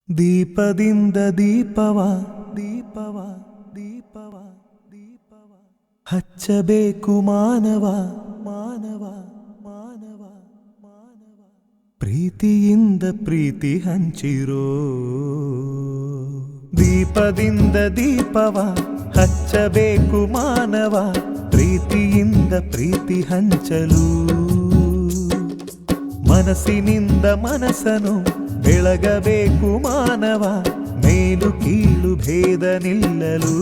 ದೀಪದಿಂದ ದೀಪವ ದೀಪವ ದೀಪವ ದೀಪವ ಹಚ್ಚಬೇಕು ಮಾನವ ಮಾನವ ಮಾನವ ಮಾನವ ಪ್ರೀತಿಯಿಂದ ಪ್ರೀತಿ ಹಂಚಿರೋ ದೀಪದಿಂದ ದೀಪವ ಹಚ್ಚಬೇಕು ಮಾನವ ಪ್ರೀತಿಯಿಂದ ಪ್ರೀತಿ ಹಂಚಲು ಮನಸ್ಸಿನಿಂದ ಮನಸ್ಸನು ಬೆಳಗಬೇಕು ಮಾನವ ಮೇಲು ಕೀಳು ಭೇದ ನಿಲ್ಲಲು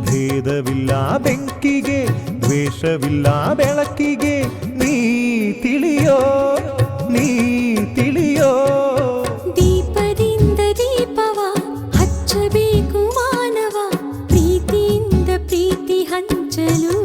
ಭೇದವಿಲ್ಲ ಬೆಂಕಿಗೆ ದ್ವೇಷವಿಲ್ಲ ಬೆಳಕಿಗೆ ನೀ ತಿಳಿಯೋ ನೀ ತಿಳಿಯೋ ದೀಪದಿಂದ ದೀಪವ ಹಚ್ಚಬೇಕು ಮಾನವ ಪ್ರೀತಿಯಿಂದ ಪ್ರೀತಿ ಹಂಚಲು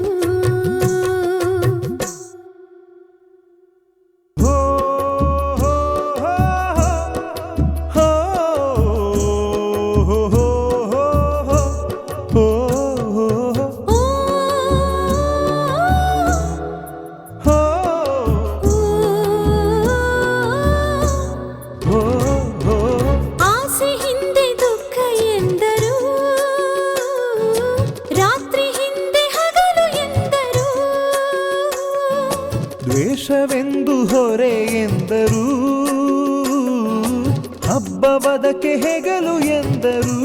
ದ್ವೇಷವೆಂದು ಹೊರೆ ಎಂದರು ಹಬ್ಬವದಕ್ಕೆ ಹೆಗಲು ಎಂದರು